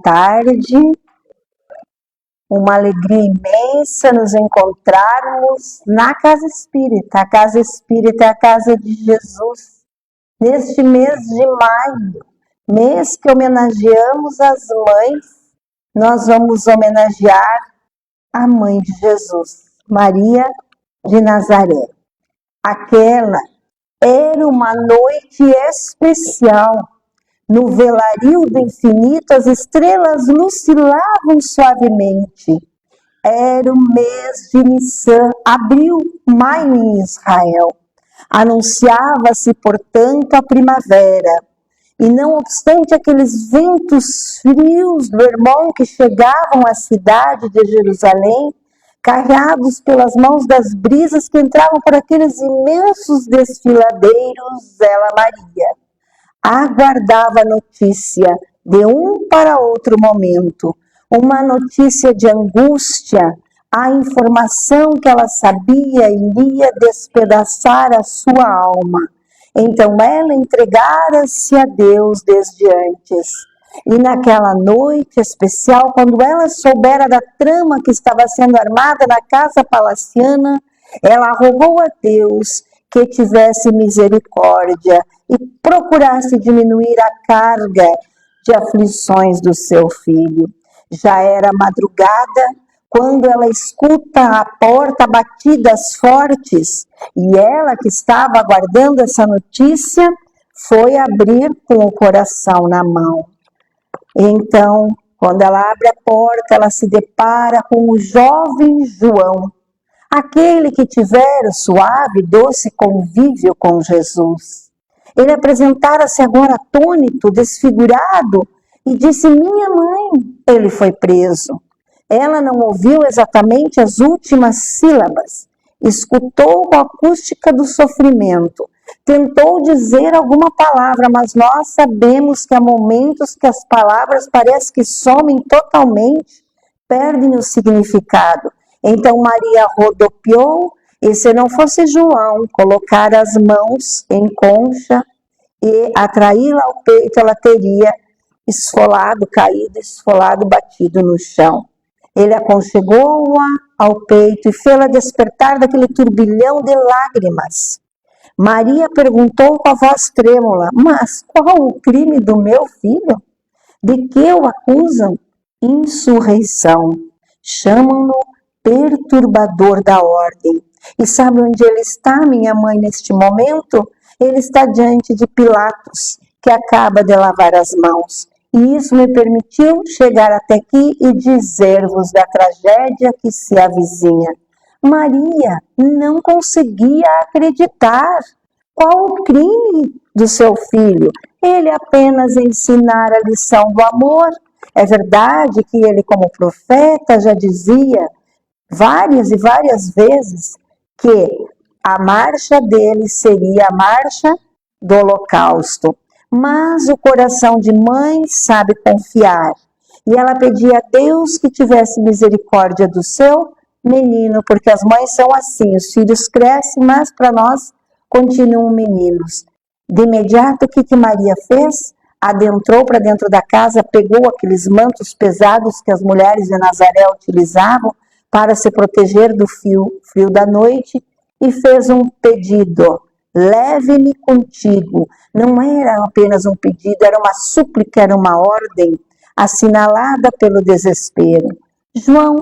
tarde, uma alegria imensa nos encontrarmos na Casa Espírita. A Casa Espírita é a casa de Jesus. Neste mês de maio, mês que homenageamos as mães, nós vamos homenagear a mãe de Jesus, Maria de Nazaré. Aquela era uma noite especial. No velario do infinito, as estrelas lucilavam suavemente. Era o mês de Nissan, abril, maio em Israel. Anunciava-se, portanto, a primavera. E não obstante aqueles ventos frios do Hermon que chegavam à cidade de Jerusalém, carregados pelas mãos das brisas que entravam por aqueles imensos desfiladeiros, ela, Maria, aguardava a notícia de um para outro momento, uma notícia de angústia, a informação que ela sabia iria despedaçar a sua alma. Então ela entregara-se a Deus desde antes. E naquela noite especial, quando ela soubera da trama que estava sendo armada na casa palaciana, ela rogou a Deus que tivesse misericórdia e procurasse diminuir a carga de aflições do seu filho. Já era madrugada quando ela escuta a porta batidas fortes, e ela, que estava aguardando essa notícia, foi abrir com o coração na mão. Então, quando ela abre a porta, ela se depara com o jovem João, aquele que tivera suave e doce convívio com Jesus. Ele apresentara-se agora atônito, desfigurado, e disse: minha mãe. Ele foi preso. Ela não ouviu exatamente as últimas sílabas, escutou a acústica do sofrimento, tentou dizer alguma palavra, mas nós sabemos que há momentos que as palavras parecem que somem totalmente, perdem o significado. Então Maria rodopiou, e se não fosse João colocar as mãos em concha e atraí-la ao peito, ela teria esfolado, caído, esfolado, batido no chão. Ele aconchegou-a ao peito e fê-la despertar daquele turbilhão de lágrimas. Maria perguntou com a voz trêmula: mas qual o crime do meu filho? De que o acusam? Insurreição. Chamam-no perturbador da ordem. E sabe onde ele está, minha mãe, neste momento? Ele está diante de Pilatos, que acaba de lavar as mãos. E isso me permitiu chegar até aqui e dizer-vos da tragédia que se avizinha. Maria não conseguia acreditar. Qual o crime do seu filho? Ele apenas ensinara a lição do amor. É verdade que ele, como profeta, já dizia várias e várias vezes que a marcha dele seria a marcha do holocausto. Mas o coração de mãe sabe confiar. E ela pedia a Deus que tivesse misericórdia do seu menino, porque as mães são assim, os filhos crescem, mas para nós continuam meninos. De imediato, o que Maria fez? Adentrou para dentro da casa, pegou aqueles mantos pesados que as mulheres de Nazaré utilizavam para se proteger do frio da noite, e fez um pedido: leve-me contigo. Não era apenas um pedido, era uma súplica, era uma ordem, assinalada pelo desespero. João,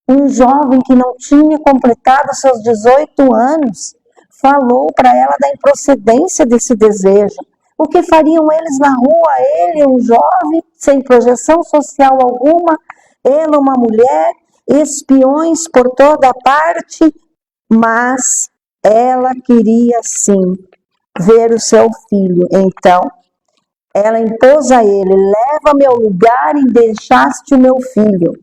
um jovem que não tinha completado seus 18 anos, falou para ela da improcedência desse desejo. O que fariam eles na rua? Ele, um jovem, sem projeção social alguma, ela, uma mulher, espiões por toda parte, mas ela queria sim ver o seu filho. Então, ela impôs a ele: leva-me ao lugar em que deixaste o meu filho.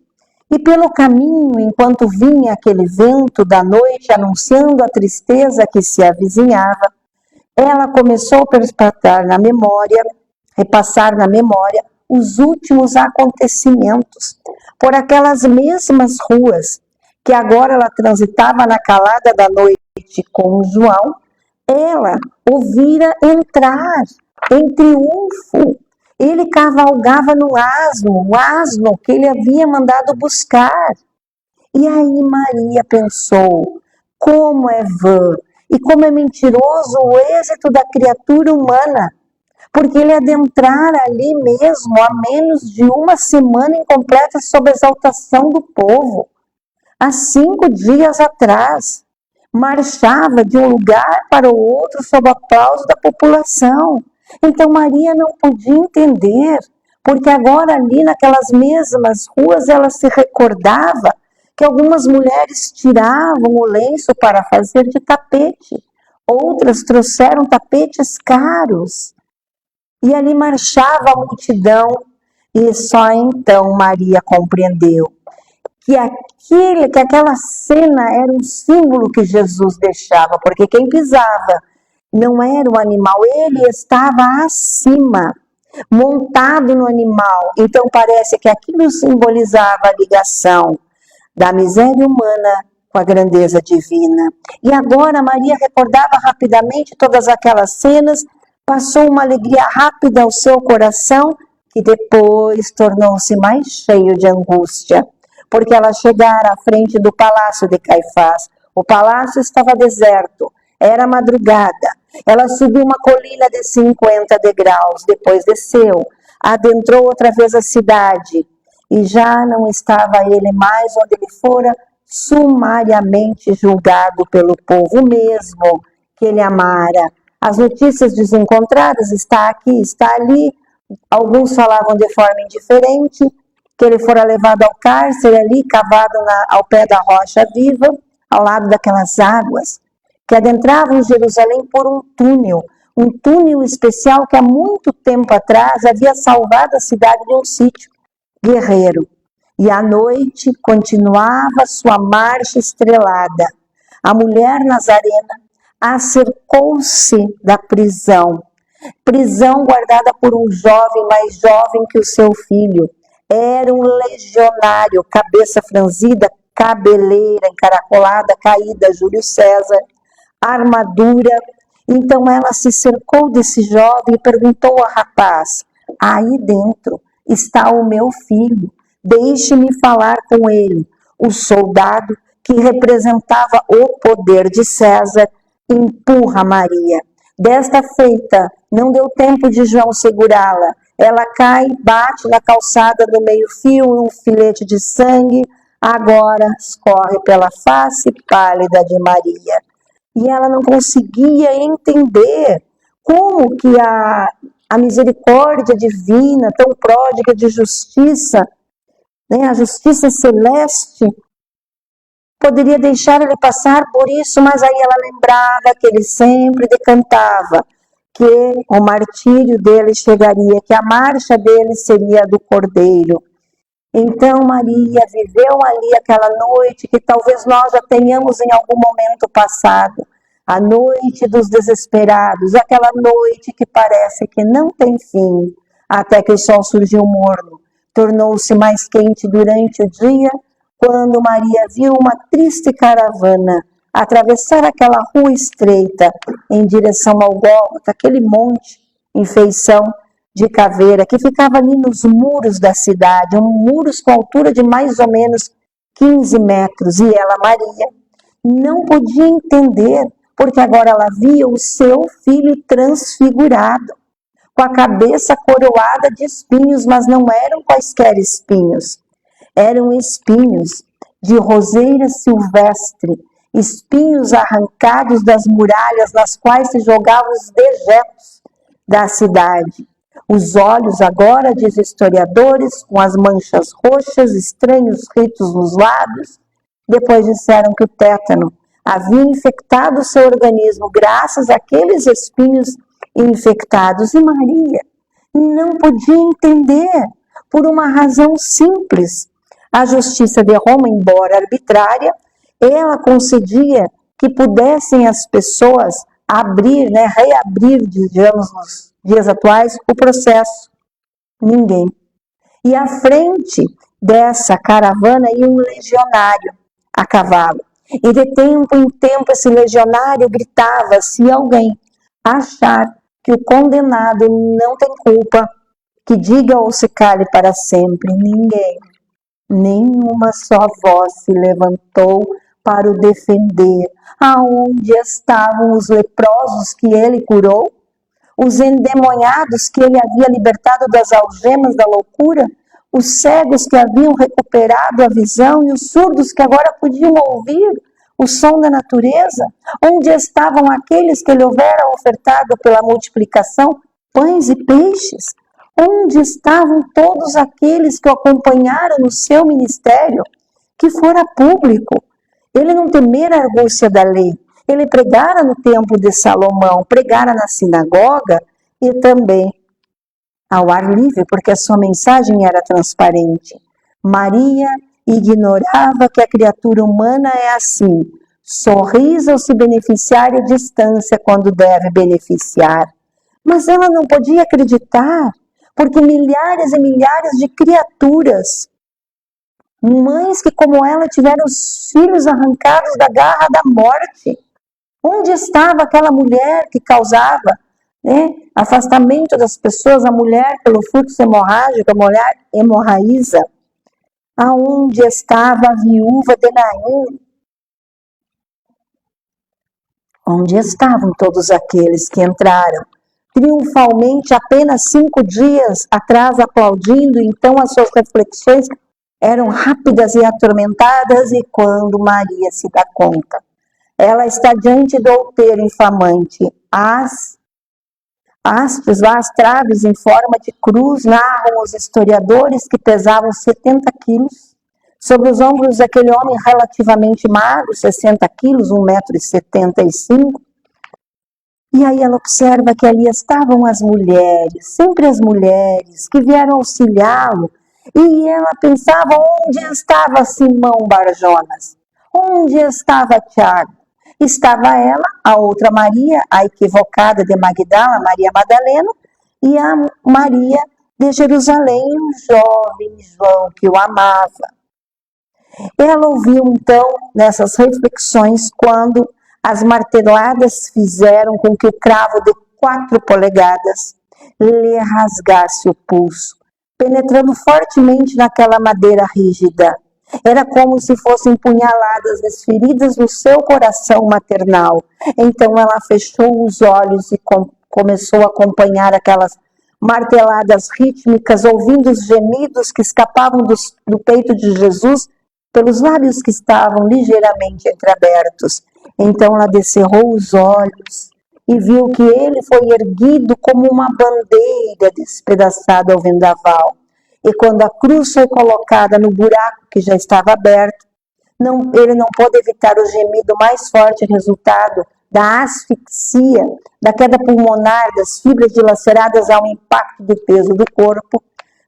E pelo caminho, enquanto vinha aquele vento da noite anunciando a tristeza que se avizinhava, ela começou a repassar na memória os últimos acontecimentos por aquelas mesmas ruas que agora ela transitava na calada da noite com João. Ela ouvira entrar em triunfo Ele cavalgava no asno, o asno que ele havia mandado buscar. E aí Maria pensou, como é vã e como é mentiroso o êxito da criatura humana, porque ele adentrara ali mesmo há menos de uma semana incompleta sob a exaltação do povo. Há 5 dias atrás, marchava de um lugar para o outro sob aplauso da população. Então Maria não podia entender, porque agora ali naquelas mesmas ruas ela se recordava que algumas mulheres tiravam o lenço para fazer de tapete, outras trouxeram tapetes caros, e ali marchava a multidão, e só então Maria compreendeu que aquela cena era um símbolo que Jesus deixava, porque quem pisava não era o animal, ele estava acima, montado no animal. Então parece que aquilo simbolizava a ligação da miséria humana com a grandeza divina. E agora Maria recordava rapidamente todas aquelas cenas, passou uma alegria rápida ao seu coração, que depois tornou-se mais cheio de angústia, porque ela chegara à frente do palácio de Caifás. O palácio estava deserto, era madrugada. Ela subiu uma colina de 50 degraus, depois desceu, adentrou outra vez a cidade, e já não estava ele mais onde ele fora sumariamente julgado pelo povo mesmo que ele amara. As notícias desencontradas, está aqui, está ali. Alguns falavam de forma indiferente, que ele fora levado ao cárcere ali, cavado ao pé da rocha viva, ao lado daquelas águas, que adentravam Jerusalém por um túnel especial que há muito tempo atrás havia salvado a cidade de um sítio guerreiro. E à noite continuava sua marcha estrelada. A mulher nazarena acercou-se da prisão guardada por um jovem mais jovem que o seu filho. Era um legionário, cabeça franzida, cabeleira encaracolada, caída, Júlio César, armadura. Então ela se cercou desse jovem e perguntou ao rapaz: aí dentro está o meu filho, deixe-me falar com ele. O soldado, que representava o poder de César, empurra Maria. Desta feita, não deu tempo de João segurá-la. Ela cai, bate na calçada do meio-fio, um filete de sangue agora escorre pela face pálida de Maria. E ela não conseguia entender como que a misericórdia divina, tão pródiga de justiça, né, a justiça celeste, poderia deixar ele passar por isso, mas aí ela lembrava que ele sempre decantava que o martírio dele chegaria, que a marcha dele seria a do Cordeiro. Então Maria viveu ali aquela noite que talvez nós já tenhamos em algum momento passado, a noite dos desesperados, aquela noite que parece que não tem fim, até que o sol surgiu morno, tornou-se mais quente durante o dia, quando Maria viu uma triste caravana atravessar aquela rua estreita em direção ao Gólgota, aquele monte em feição de caveira que ficava ali nos muros da cidade, muros com altura de mais ou menos 15 metros. E ela, Maria, não podia entender, porque agora ela via o seu filho transfigurado, com a cabeça coroada de espinhos, mas não eram quaisquer espinhos. Eram espinhos de roseira silvestre, espinhos arrancados das muralhas nas quais se jogavam os dejetos da cidade. Os olhos agora, diz historiadores, com as manchas roxas, estranhos ritos nos lábios. Depois disseram que o tétano havia infectado o seu organismo graças àqueles espinhos infectados. E Maria não podia entender, por uma razão simples. A justiça de Roma, embora arbitrária, ela concedia que pudessem as pessoas abrir, reabrir, digamos, nos dias atuais, o processo. Ninguém. E à frente dessa caravana ia um legionário a cavalo. E de tempo em tempo esse legionário gritava: se alguém achar que o condenado não tem culpa, que diga ou se cale para sempre. Ninguém, nenhuma só voz se levantou para o defender. Aonde estavam os leprosos que ele curou? Os endemoniados que ele havia libertado das algemas da loucura? Os cegos que haviam recuperado a visão e os surdos que agora podiam ouvir o som da natureza? Onde estavam aqueles que ele houvera ofertado pela multiplicação pães e peixes? Onde estavam todos aqueles que o acompanharam no seu ministério, que fora público? Ele não temera a argúcia da lei. Ele pregara no templo de Salomão, pregara na sinagoga e também ao ar livre, porque a sua mensagem era transparente. Maria ignorava que a criatura humana é assim, sorriso ao se beneficiar e distância quando deve beneficiar. Mas ela não podia acreditar, porque milhares e milhares de criaturas, mães que como ela tiveram os filhos arrancados da garra da morte. Onde estava aquela mulher que causava afastamento das pessoas, a mulher pelo fluxo hemorrágico, a mulher hemorraíza? Aonde estava a viúva de Naim? Onde estavam todos aqueles que entraram triunfalmente apenas 5 dias atrás, aplaudindo? Então as suas reflexões eram rápidas e atormentadas, e quando Maria se dá conta, ela está diante do outeiro infamante. As traves em forma de cruz, narram os historiadores, que pesavam 70 quilos, sobre os ombros daquele homem relativamente magro, 60 quilos, 1,75 m. E aí ela observa que ali estavam as mulheres, sempre as mulheres, que vieram auxiliá-lo. E ela pensava, onde estava Simão Barjonas? Onde estava Tiago? Estava ela, a outra Maria, a equivocada de Magdala, Maria Madalena, e a Maria de Jerusalém, um jovem João que o amava. Ela ouviu então, nessas reflexões, quando as marteladas fizeram com que o cravo de 4 polegadas lhe rasgasse o pulso, penetrando fortemente naquela madeira rígida. Era como se fossem punhaladas desferidas no seu coração maternal. Então ela fechou os olhos e começou a acompanhar aquelas marteladas rítmicas, ouvindo os gemidos que escapavam do peito de Jesus pelos lábios que estavam ligeiramente entreabertos. Então ela descerrou os olhos e viu que ele foi erguido como uma bandeira despedaçada ao vendaval. E quando a cruz foi colocada no buraco que já estava aberto, ele não pôde evitar o gemido mais forte, resultado da asfixia, da queda pulmonar, das fibras dilaceradas ao impacto do peso do corpo,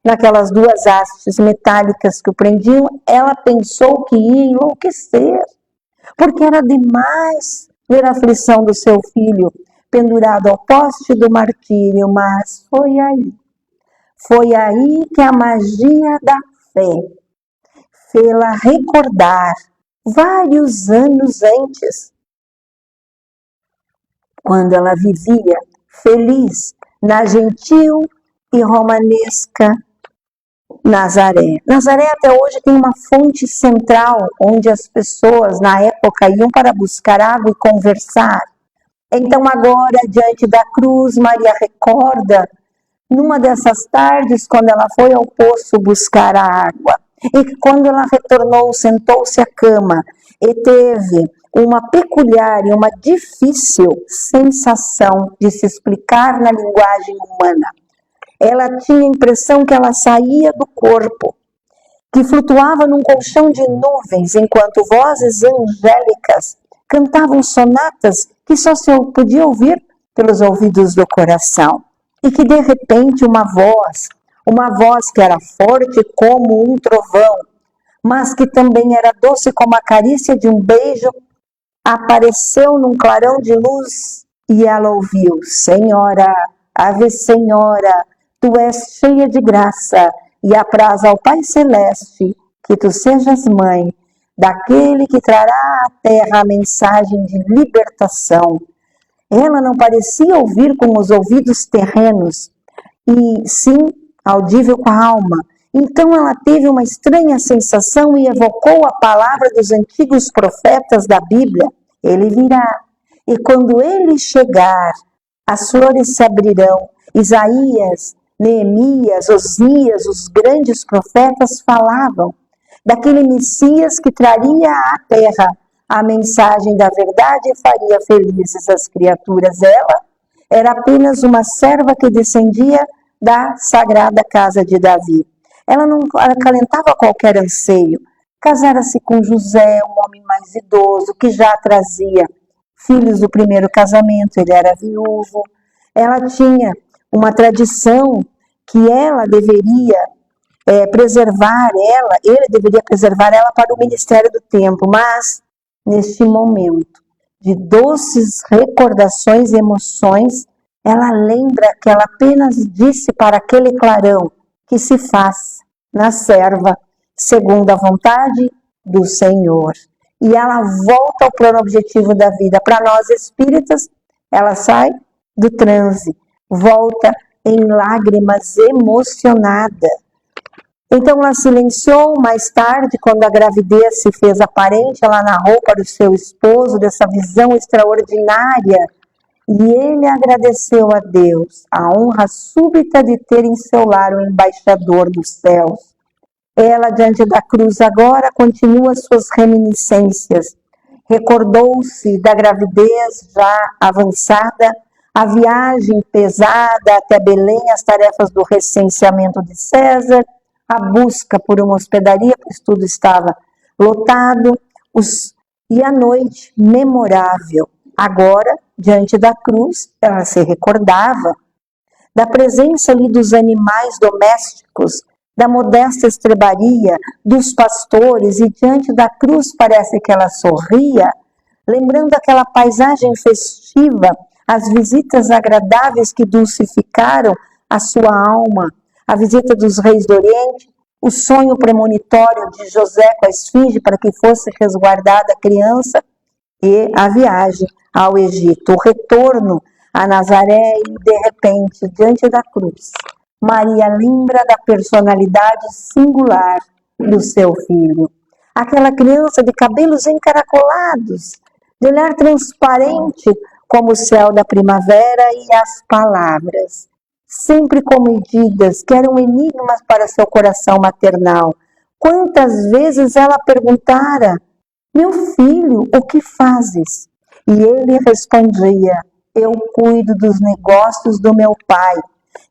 naquelas 2 hastes metálicas que o prendiam. Ela pensou que ia enlouquecer, porque era demais ver a aflição do seu filho pendurado ao poste do martírio, mas foi aí que a magia da fé fê-la recordar vários anos antes, quando ela vivia feliz na gentil e romanesca Nazaré. Nazaré até hoje tem uma fonte central onde as pessoas na época iam para buscar água e conversar. Então agora, diante da cruz, Maria recorda numa dessas tardes, quando ela foi ao poço buscar a água, e quando ela retornou, sentou-se à cama e teve uma peculiar e uma difícil sensação de se explicar na linguagem humana. Ela tinha a impressão que ela saía do corpo, que flutuava num colchão de nuvens, enquanto vozes angélicas cantavam sonatas que só se podia ouvir pelos ouvidos do coração. E que de repente uma voz que era forte como um trovão, mas que também era doce como a carícia de um beijo, apareceu num clarão de luz, e ela ouviu: Senhora, Ave Senhora, tu és cheia de graça, e apraz ao Pai Celeste que tu sejas mãe daquele que trará à terra a mensagem de libertação. Ela não parecia ouvir com os ouvidos terrenos, e sim audível com a alma. Então ela teve uma estranha sensação e evocou a palavra dos antigos profetas da Bíblia. Ele virá. E quando ele chegar, as flores se abrirão. Isaías, Neemias, Osias, os grandes profetas falavam daquele Messias que traria à terra a mensagem da verdade e faria felizes as criaturas. Ela era apenas uma serva que descendia da sagrada casa de Davi. Ela não acalentava qualquer anseio. Casara-se com José, um homem mais idoso, que já trazia filhos do primeiro casamento, ele era viúvo. Ela tinha uma tradição que ela deveria ele deveria preservar ela para o ministério do tempo, mas neste momento de doces recordações e emoções, ela lembra que ela apenas disse para aquele clarão que se faz na serva segundo a vontade do Senhor. E ela volta ao plano objetivo da vida. Para nós espíritas, ela sai do transe, volta em lágrimas, emocionada. Então ela silenciou. Mais tarde, quando a gravidez se fez aparente, ela narrou para o seu esposo dessa visão extraordinária. E ele agradeceu a Deus a honra súbita de ter em seu lar o embaixador dos céus. Ela, diante da cruz agora, continua suas reminiscências. Recordou-se da gravidez já avançada, a viagem pesada até Belém, as tarefas do recenseamento de César, a busca por uma hospedaria, pois tudo estava lotado, e a noite memorável. Agora, diante da cruz, ela se recordava da presença ali dos animais domésticos, da modesta estrebaria, dos pastores, e diante da cruz parece que ela sorria, lembrando aquela paisagem festiva, as visitas agradáveis que dulcificaram a sua alma, a visita dos reis do Oriente, o sonho premonitório de José com a esfinge para que fosse resguardada a criança, e a viagem ao Egito, o retorno a Nazaré e, de repente, diante da cruz, Maria lembra da personalidade singular do seu filho. Aquela criança de cabelos encaracolados, de olhar transparente como o céu da primavera, e as palavras, sempre comedidas, que eram enigmas para seu coração maternal. Quantas vezes ela perguntara: meu filho, o que fazes? E ele respondia: eu cuido dos negócios do meu pai.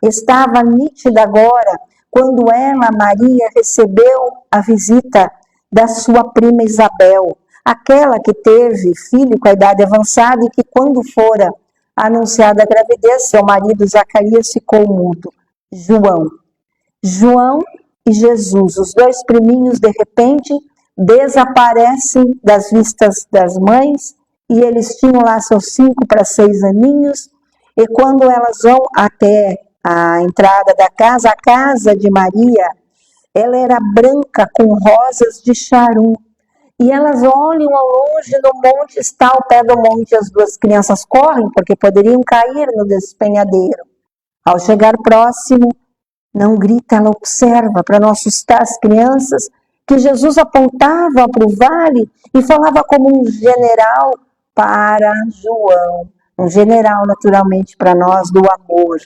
Estava nítida agora quando ela, Maria, recebeu a visita da sua prima Isabel, aquela que teve filho com a idade avançada e que, quando fora anunciada a gravidez, seu marido Zacarias ficou mudo. João e Jesus, os dois priminhos, de repente, desaparecem das vistas das mães, e eles tinham lá seus 5 para 6 aninhos, e quando elas vão até a entrada da casa, a casa de Maria, ela era branca com rosas de charum, e elas olham ao longe no monte, está ao pé do monte, as duas crianças correm, porque poderiam cair no despenhadeiro. Ao chegar próximo, não grita, ela observa, para não assustar as crianças, que Jesus apontava para o vale e falava como um general para João, um general naturalmente para nós do amor,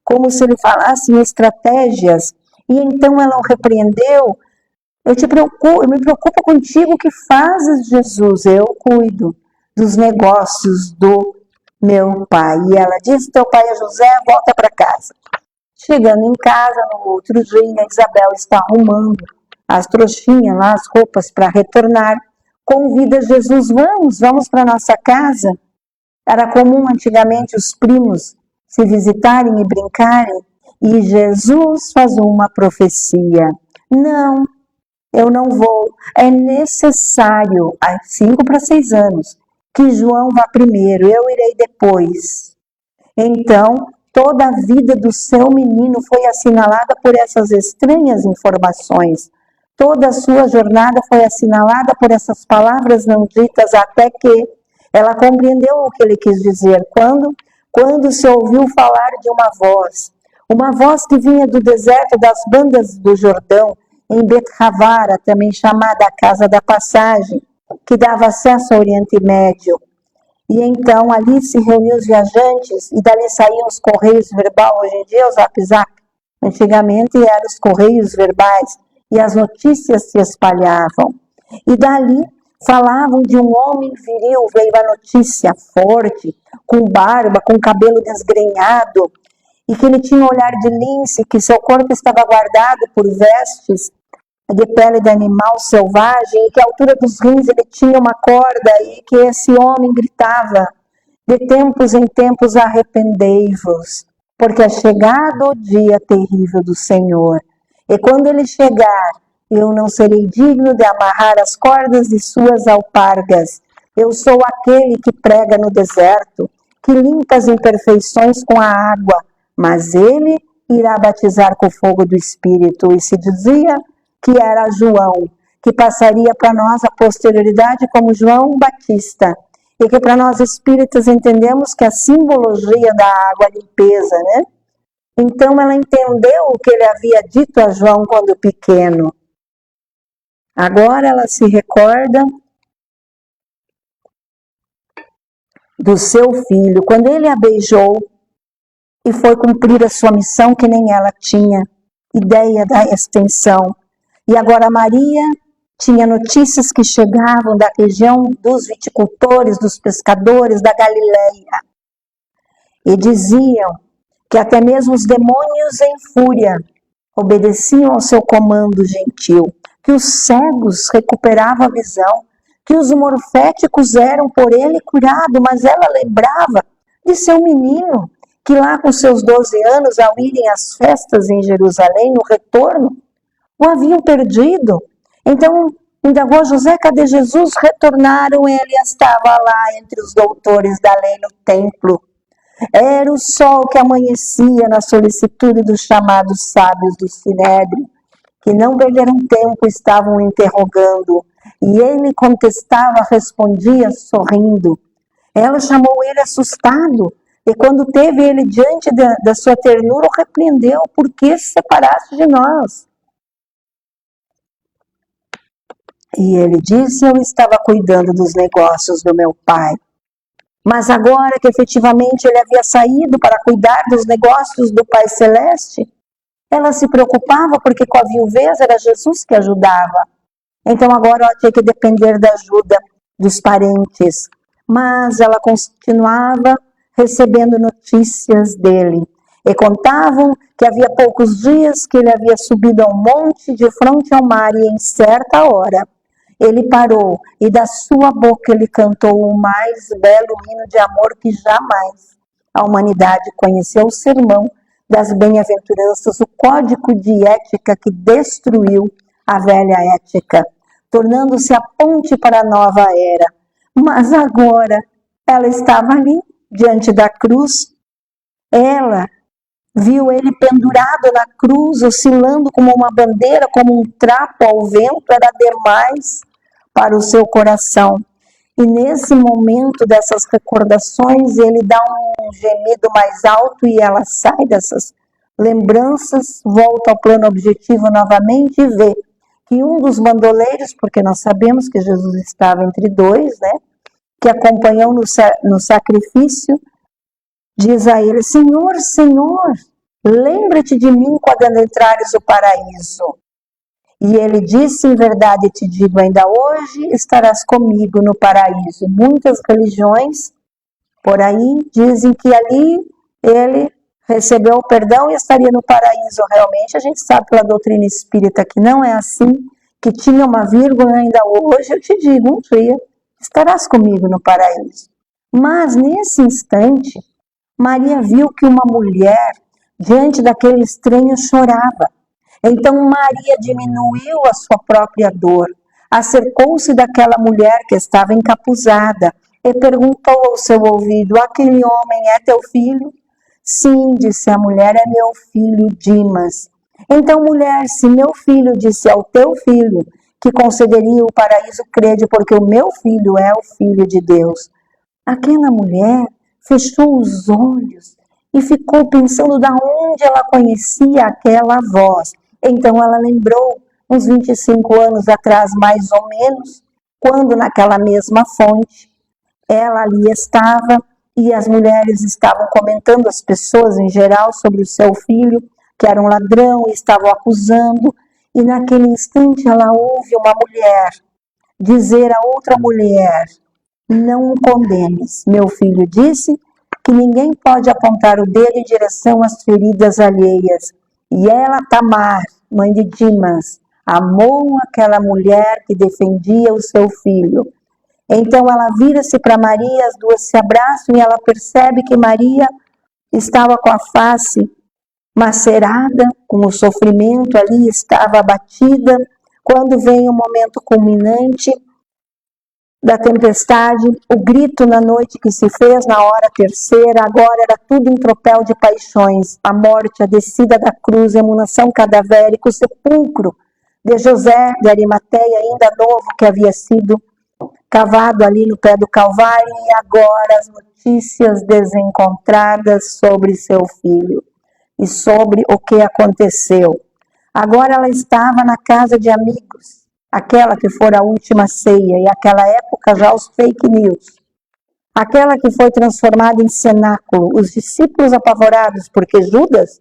como se ele falasse em estratégias. E então ela o repreendeu: eu me preocupo contigo, o que fazes, Jesus? Eu cuido dos negócios do meu pai. E ela disse: teu pai é José, volta para casa. Chegando em casa, no outro dia, Isabel está arrumando as trouxinhas lá, as roupas para retornar. Convida Jesus: vamos para nossa casa. Era comum antigamente os primos se visitarem e brincarem. E Jesus faz uma profecia: não, eu não vou. É necessário, há 5 para 6 anos, que João vá primeiro, eu irei depois. Então, toda a vida do seu menino foi assinalada por essas estranhas informações. Toda a sua jornada foi assinalada por essas palavras não ditas, até que ela compreendeu o que ele quis dizer. Quando se ouviu falar de uma voz: Uma voz que vinha do deserto das bandas do Jordão, em Bet-Havara, também chamada a Casa da Passagem, que dava acesso ao Oriente Médio. E então ali se reuniam os viajantes e dali saíam os correios verbal, hoje em dia é o Zap Zap. Antigamente eram os correios verbais e as notícias se espalhavam. E dali falavam de um homem viril, veio a notícia forte, com barba, com cabelo desgrenhado, e que ele tinha um olhar de lince, que seu corpo estava guardado por vestes de pele de animal selvagem, e que à altura dos rins ele tinha uma corda, e que esse homem gritava: de tempos em tempos arrependei-vos, porque é chegado o dia terrível do Senhor. E quando ele chegar, eu não serei digno de amarrar as cordas de suas alpargas. Eu sou aquele que prega no deserto, que limpa as imperfeições com a água, mas ele irá batizar com o fogo do Espírito. E se dizia que era João, que passaria para nós a posterioridade como João Batista, e que para nós espíritas entendemos que a simbologia da água, a limpeza, né? Então ela entendeu o que ele havia dito a João quando pequeno. Agora ela se recorda do seu filho, quando ele a beijou e foi cumprir a sua missão que nem ela tinha ideia da extensão. E agora Maria tinha notícias que chegavam da região dos viticultores, dos pescadores da Galileia. E diziam que até mesmo os demônios em fúria obedeciam ao seu comando gentil, que os cegos recuperavam a visão, que os morféticos eram por ele curados, mas ela lembrava de seu menino, que lá com seus 12 anos, ao irem às festas em Jerusalém, no retorno, o haviam perdido. Então, indagou José: cadê Jesus? Retornaram, ele estava lá entre os doutores da lei no templo. Era o sol que amanhecia na solicitude dos chamados sábios do Sinédrio, que não perderam tempo, estavam interrogando. E ele contestava, respondia sorrindo. Ela chamou ele assustado, e quando teve ele diante da sua ternura, o repreendeu: por que se separaste de nós? E ele disse: eu estava cuidando dos negócios do meu pai. Mas agora que efetivamente ele havia saído para cuidar dos negócios do Pai Celeste, ela se preocupava porque com a viuvez era Jesus que ajudava. Então agora ela tinha que depender da ajuda dos parentes. Mas ela continuava recebendo notícias dele. E contavam que havia poucos dias que ele havia subido a um monte de fronte ao mar e em certa hora ele parou e da sua boca ele cantou o mais belo hino de amor que jamais a humanidade conheceu, o sermão das bem-aventuranças, o código de ética que destruiu a velha ética, tornando-se a ponte para a nova era. Mas agora ela estava ali, diante da cruz, ela viu ele pendurado na cruz, oscilando como uma bandeira, como um trapo ao vento, era demais para o seu coração. E nesse momento dessas recordações, ele dá um gemido mais alto e ela sai dessas lembranças, volta ao plano objetivo novamente e vê que um dos bandoleiros, porque nós sabemos que Jesus estava entre dois, né, que acompanhou no sacrifício, diz a ele: Senhor, Senhor, lembra-te de mim quando entrares no paraíso. E ele disse: em verdade te digo, ainda hoje estarás comigo no paraíso. Muitas religiões por aí dizem que ali ele recebeu o perdão e estaria no paraíso. Realmente a gente sabe pela doutrina espírita que não é assim, que tinha uma vírgula. Ainda hoje eu te digo, um dia estarás comigo no paraíso. Mas nesse instante Maria viu que uma mulher diante daquele estranho chorava. Então Maria diminuiu a sua própria dor, acercou-se daquela mulher que estava encapuzada e perguntou ao seu ouvido: aquele homem é teu filho? Sim, disse a mulher, é meu filho Dimas. Então, mulher, se meu filho disse ao teu filho que concederia o paraíso, crede, porque o meu filho é o filho de Deus. Aquela mulher fechou os olhos e ficou pensando de onde ela conhecia aquela voz. Então ela lembrou, uns 25 anos atrás, mais ou menos, quando naquela mesma fonte ela ali estava e as mulheres estavam comentando, as pessoas em geral, sobre o seu filho, que era um ladrão, e estavam acusando, e naquele instante ela ouve uma mulher dizer a outra mulher: não o condenes. Meu filho disse que ninguém pode apontar o dedo em direção às feridas alheias. E ela, Tamar, mãe de Dimas, amou aquela mulher que defendia o seu filho. Então ela vira-se para Maria, as duas se abraçam e ela percebe que Maria estava com a face macerada, com o sofrimento ali, estava abatida. Quando vem o momento culminante da tempestade, o grito na noite que se fez na hora terceira, agora era tudo um tropel de paixões, a morte, a descida da cruz, a emulação cadavérica, o sepulcro de José de Arimateia, ainda novo, que havia sido cavado ali no pé do Calvário, e agora as notícias desencontradas sobre seu filho e sobre o que aconteceu. Agora ela estava na casa de amigos, aquela que fora a última ceia, e aquela época já os fake news, aquela que foi transformada em cenáculo, os discípulos apavorados, porque Judas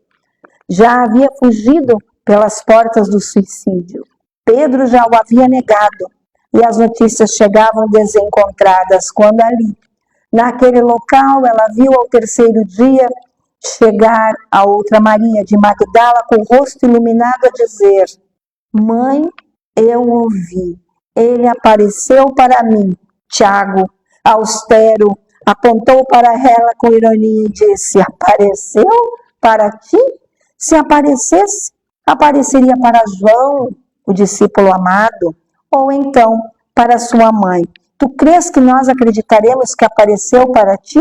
já havia fugido pelas portas do suicídio. Pedro já o havia negado, e as notícias chegavam desencontradas, quando ali, naquele local, ela viu ao terceiro dia chegar a outra Maria de Magdala com o rosto iluminado a dizer: mãe, eu ouvi, ele apareceu para mim. Tiago, austero, apontou para ela com ironia e disse: apareceu para ti? Se aparecesse, apareceria para João, o discípulo amado, ou então para sua mãe. Tu crês que nós acreditaremos que apareceu para ti?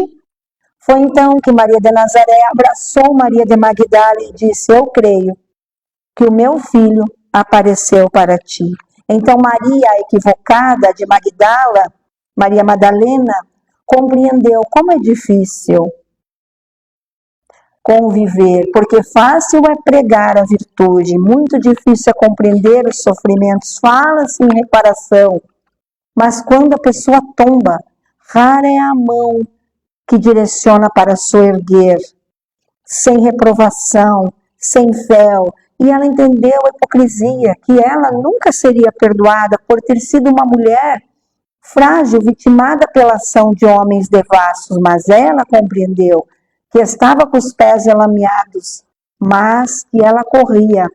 Foi então que Maria de Nazaré abraçou Maria de Magdala e disse: eu creio que o meu filho apareceu para ti. Então Maria, a equivocada de Magdala, Maria Madalena, compreendeu como é difícil conviver, porque fácil é pregar a virtude, muito difícil é compreender os sofrimentos. Fala-se em reparação, mas quando a pessoa tomba, rara é a mão que direciona para soerguer, sem reprovação, sem fel. E ela entendeu a hipocrisia, que ela nunca seria perdoada por ter sido uma mulher frágil, vitimada pela ação de homens devassos, mas ela compreendeu que estava com os pés elameados, mas que ela corria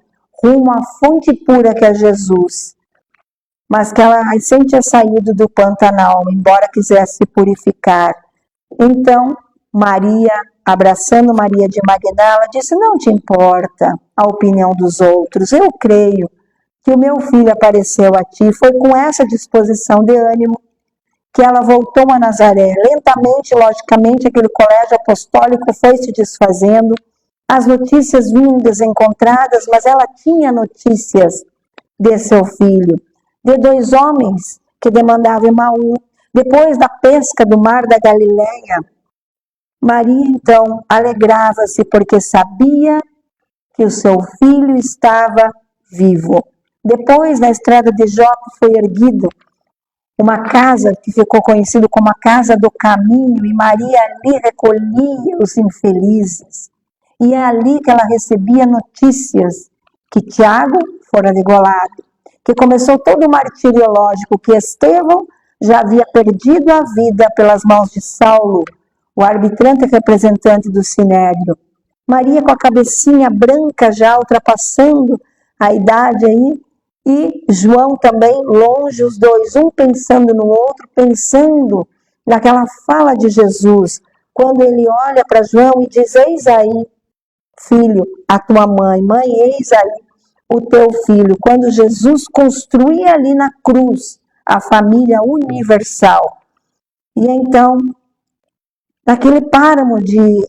rumo à fonte pura que é Jesus, mas que ela recém tinha saído do Pantanal, embora quisesse se purificar. Então, Maria, abraçando Maria de Magdala, disse: não te importa a opinião dos outros, eu creio que o meu filho apareceu a ti. Foi com essa disposição de ânimo que ela voltou a Nazaré. Lentamente, logicamente, aquele colégio apostólico foi se desfazendo, as notícias vinham desencontradas, mas ela tinha notícias de seu filho, de dois homens que demandavam Emaú, depois da pesca do mar da Galileia. Maria, então, alegrava-se porque sabia que o seu filho estava vivo. Depois, na estrada de Jope, foi erguido uma casa que ficou conhecida como a Casa do Caminho, e Maria ali recolhia os infelizes. E é ali que ela recebia notícias que Tiago fora degolado, que começou todo o martírio lógico, que Estevão já havia perdido a vida pelas mãos de Saulo, o arbitrante representante do Sinédrio. Maria com a cabecinha branca já ultrapassando a idade aí, e João também longe, os dois, um pensando no outro, pensando naquela fala de Jesus, quando ele olha para João e diz: eis aí, filho, a tua mãe, mãe, eis aí o teu filho. Quando Jesus construía ali na cruz a família universal. E então, naquele páramo de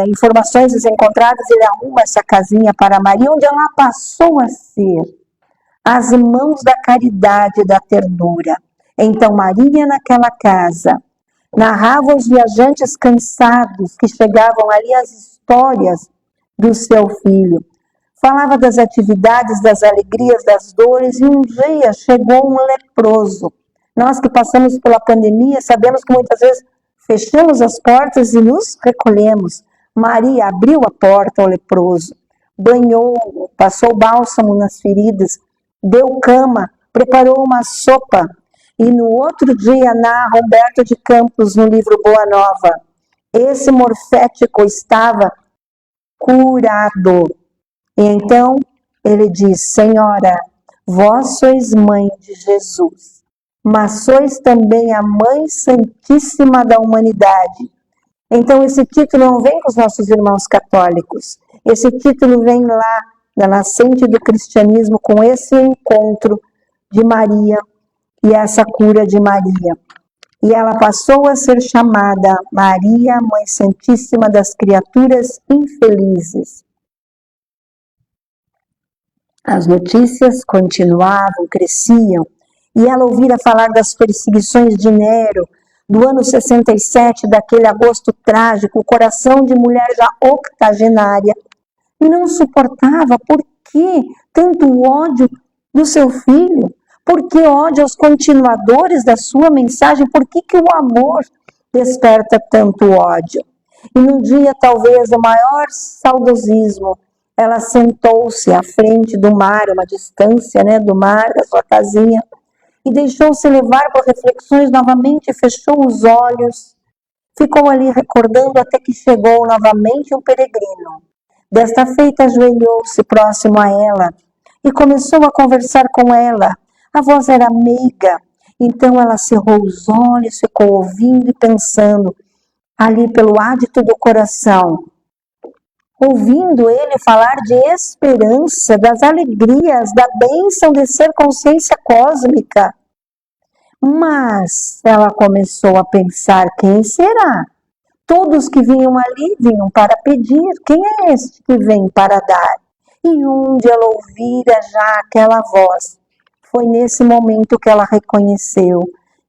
informações desencontradas, ele arruma essa casinha para Maria, onde ela passou a ser as mãos da caridade e da ternura. Então Maria naquela casa narrava aos viajantes cansados que chegavam ali as histórias do seu filho. Falava das atividades, das alegrias, das dores, e um dia chegou um leproso. Nós que passamos pela pandemia sabemos que muitas vezes fechamos as portas e nos recolhemos. Maria abriu a porta ao leproso, banhou, passou bálsamo nas feridas, deu cama, preparou uma sopa. E no outro dia, narra Humberto de Campos, no livro Boa Nova, esse morfético estava curado. E então ele diz: Senhora, vós sois mãe de Jesus, mas sois também a mãe santíssima da humanidade. Então esse título não vem com os nossos irmãos católicos, esse título vem lá da nascente do cristianismo, com esse encontro de Maria e essa cura de Maria. E ela passou a ser chamada Maria, Mãe Santíssima das Criaturas Infelizes. As notícias continuavam, cresciam, e ela ouvira falar das perseguições de Nero, do ano 67, daquele agosto trágico, o coração de mulher já octogenária, e não suportava. Por que tanto ódio do seu filho? Por que ódio aos continuadores da sua mensagem? Por que o amor desperta tanto ódio? E num dia, talvez, do maior saudosismo, ela sentou-se à frente do mar, uma distância, do mar, da sua casinha, e deixou-se levar por reflexões novamente, fechou os olhos, ficou ali recordando até que chegou novamente um peregrino. Desta feita, ajoelhou-se próximo a ela e começou a conversar com ela. A voz era meiga, então ela cerrou os olhos, ficou ouvindo e pensando, ali pelo ádito do coração, ouvindo ele falar de esperança, das alegrias, da bênção de ser consciência cósmica. Mas ela começou a pensar, quem será? Todos que vinham ali vinham para pedir, quem é este que vem para dar? E onde ela ouvira já aquela voz? Foi nesse momento que ela reconheceu,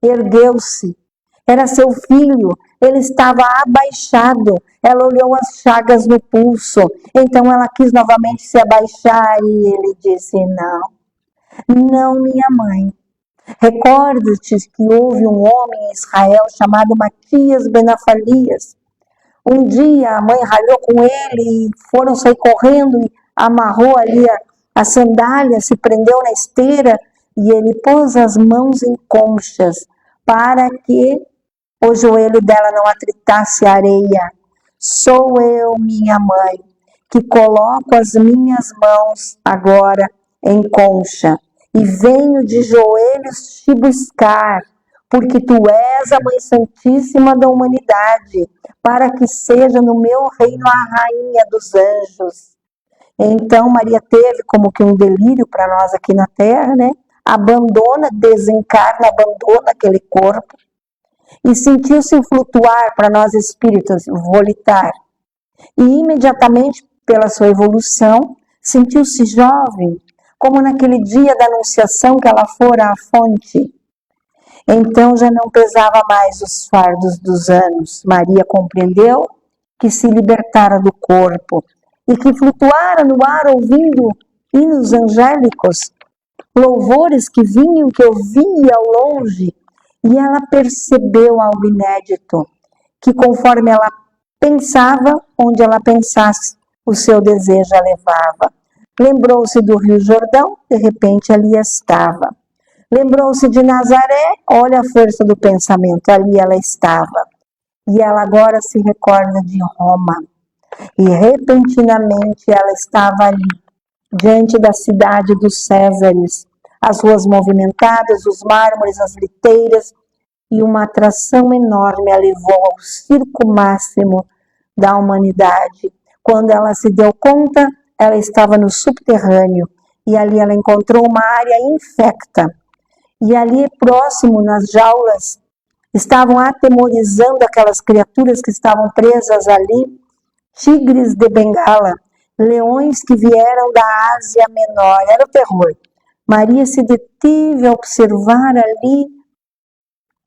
ergueu-se, era seu filho, ele estava abaixado, ela olhou as chagas no pulso, então ela quis novamente se abaixar e ele disse, não minha mãe, recorda-te que houve um homem em Israel chamado Matias Benafalias. Um dia a mãe ralhou com ele e foram sair correndo e amarrou ali a sandália, se prendeu na esteira e ele pôs as mãos em conchas para que o joelho dela não atritasse a areia. Sou eu, minha mãe, que coloco as minhas mãos agora em concha e venho de joelhos te buscar, porque tu és a Mãe Santíssima da humanidade, para que seja no meu reino a rainha dos anjos. Então Maria teve como que um delírio para nós aqui na Terra, Abandona, desencarna, abandona aquele corpo e sentiu-se flutuar, para nós espíritas, volitar. E imediatamente, pela sua evolução, sentiu-se jovem, como naquele dia da anunciação que ela fora à fonte. Então já não pesava mais os fardos dos anos. Maria compreendeu que se libertara do corpo e que flutuara no ar ouvindo hinos angélicos, louvores que vinham, que ouvia ao longe, e ela percebeu algo inédito, que conforme ela pensava, onde ela pensasse, o seu desejo a levava. Lembrou-se do Rio Jordão, de repente ali estava. Lembrou-se de Nazaré, olha a força do pensamento, ali ela estava. E ela agora se recorda de Roma. E repentinamente ela estava ali, diante da cidade dos Césares, as ruas movimentadas, os mármores, as liteiras, e uma atração enorme a levou ao circo máximo da humanidade. Quando ela se deu conta, ela estava no subterrâneo, e ali ela encontrou uma área infecta. E ali próximo, nas jaulas, estavam atemorizando aquelas criaturas que estavam presas ali, tigres de Bengala, leões que vieram da Ásia Menor, era o terror. Maria se deteve a observar ali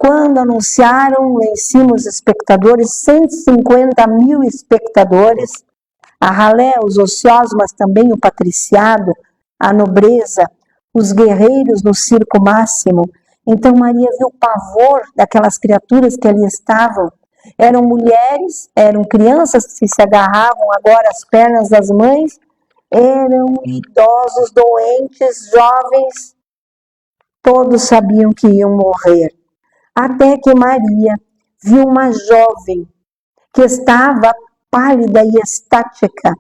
Quando anunciaram lá em cima os espectadores, 150 mil espectadores, a ralé, os ociosos, mas também o patriciado, a nobreza, os guerreiros no circo máximo. Então Maria viu o pavor daquelas criaturas que ali estavam. Eram mulheres, eram crianças que se agarravam agora às pernas das mães, eram idosos, doentes, jovens, todos sabiam que iam morrer. Até que Maria viu uma jovem que estava pálida e estática.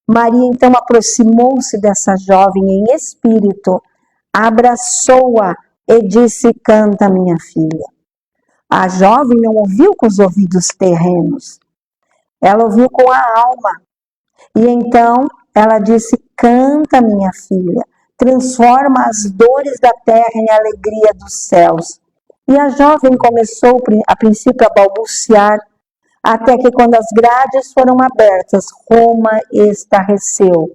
Maria então aproximou-se dessa jovem em espírito, abraçou-a e disse: canta, minha filha. A jovem não ouviu com os ouvidos terrenos, ela ouviu com a alma. E então ela disse: canta, minha filha, transforma as dores da terra em alegria dos céus. E a jovem começou a princípio a balbuciar, até que quando as grades foram abertas, Roma estarreceu,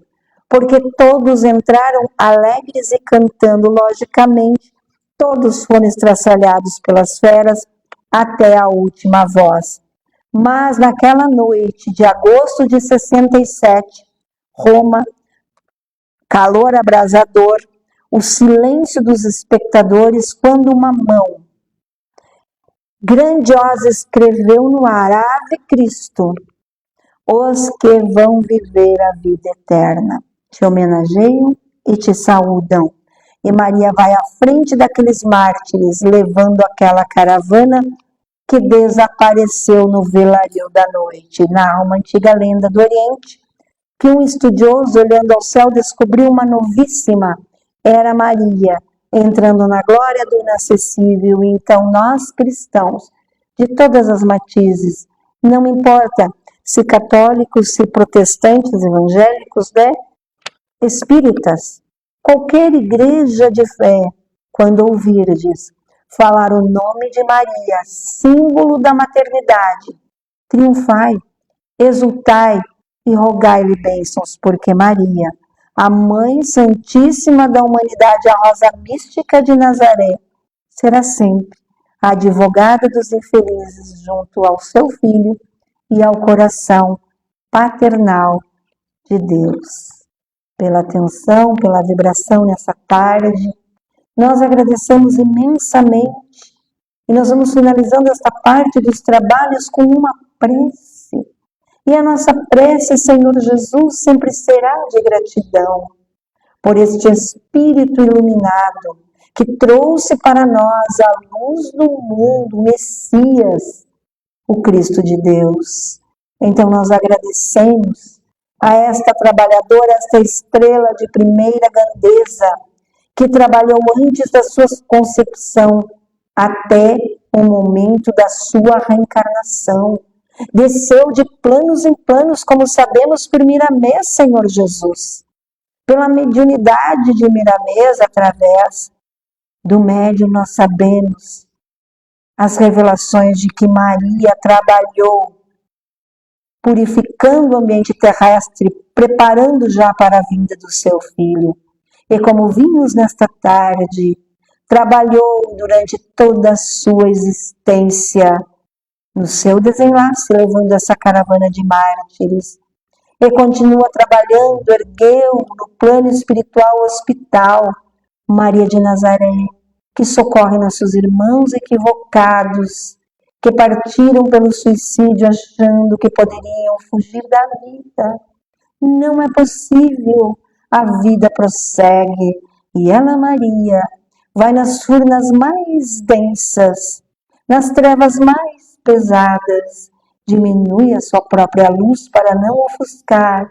porque todos entraram alegres e cantando, logicamente, todos foram estraçalhados pelas feras até a última voz. Mas naquela noite de agosto de 67, Roma, calor abrasador, o silêncio dos espectadores, quando uma mão grandiosa escreveu no ar: Ave Cristo, os que vão viver a vida eterna. Te homenageiam e te saúdam. E Maria vai à frente daqueles mártires, levando aquela caravana que desapareceu no velario da noite. Na uma antiga lenda do Oriente, que um estudioso, olhando ao céu, descobriu uma novíssima. Era Maria, entrando na glória do inacessível. Então nós, cristãos, de todas as matizes, não importa se católicos, se protestantes, evangélicos, espíritas, qualquer igreja de fé, quando ouvirdes falar o nome de Maria, símbolo da maternidade, triunfai, exultai e rogai-lhe bênçãos, porque Maria, a Mãe Santíssima da humanidade, a rosa mística de Nazaré, será sempre a advogada dos infelizes junto ao seu Filho e ao coração paternal de Deus. Pela atenção, pela vibração nessa tarde, nós agradecemos imensamente e nós vamos finalizando esta parte dos trabalhos com uma prece. E a nossa prece, Senhor Jesus, sempre será de gratidão por este Espírito iluminado que trouxe para nós a luz do mundo, o Messias, o Cristo de Deus. Então nós agradecemos a esta trabalhadora, esta estrela de primeira grandeza, que trabalhou antes da sua concepção até o momento da sua reencarnação. Desceu de planos em planos, como sabemos, por Miramês, Senhor Jesus. Pela mediunidade de Miramês, através do médium, nós sabemos as revelações de que Maria trabalhou purificando o ambiente terrestre, preparando já para a vinda do seu Filho. E como vimos nesta tarde, trabalhou durante toda a sua existência no seu desenlace, levando essa caravana de mártires. E continua trabalhando, ergueu no plano espiritual o Hospital Maria de Nazaré, que socorre nossos irmãos equivocados, que partiram pelo suicídio achando que poderiam fugir da vida. Não é possível, a vida prossegue e ela, Maria, vai nas furnas mais densas, nas trevas mais pesadas, diminui a sua própria luz para não ofuscar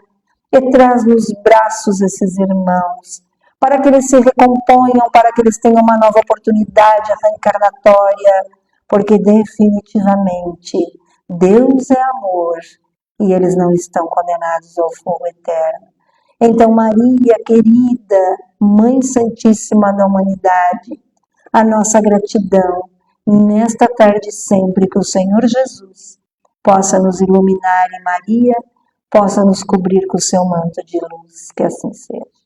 e traz nos braços esses irmãos, para que eles se recomponham, para que eles tenham uma nova oportunidade reencarnatória, porque definitivamente Deus é amor e eles não estão condenados ao fogo eterno. Então, Maria, querida, Mãe Santíssima da humanidade, a nossa gratidão nesta tarde sempre, que o Senhor Jesus possa nos iluminar e Maria possa nos cobrir com o seu manto de luz, que assim seja.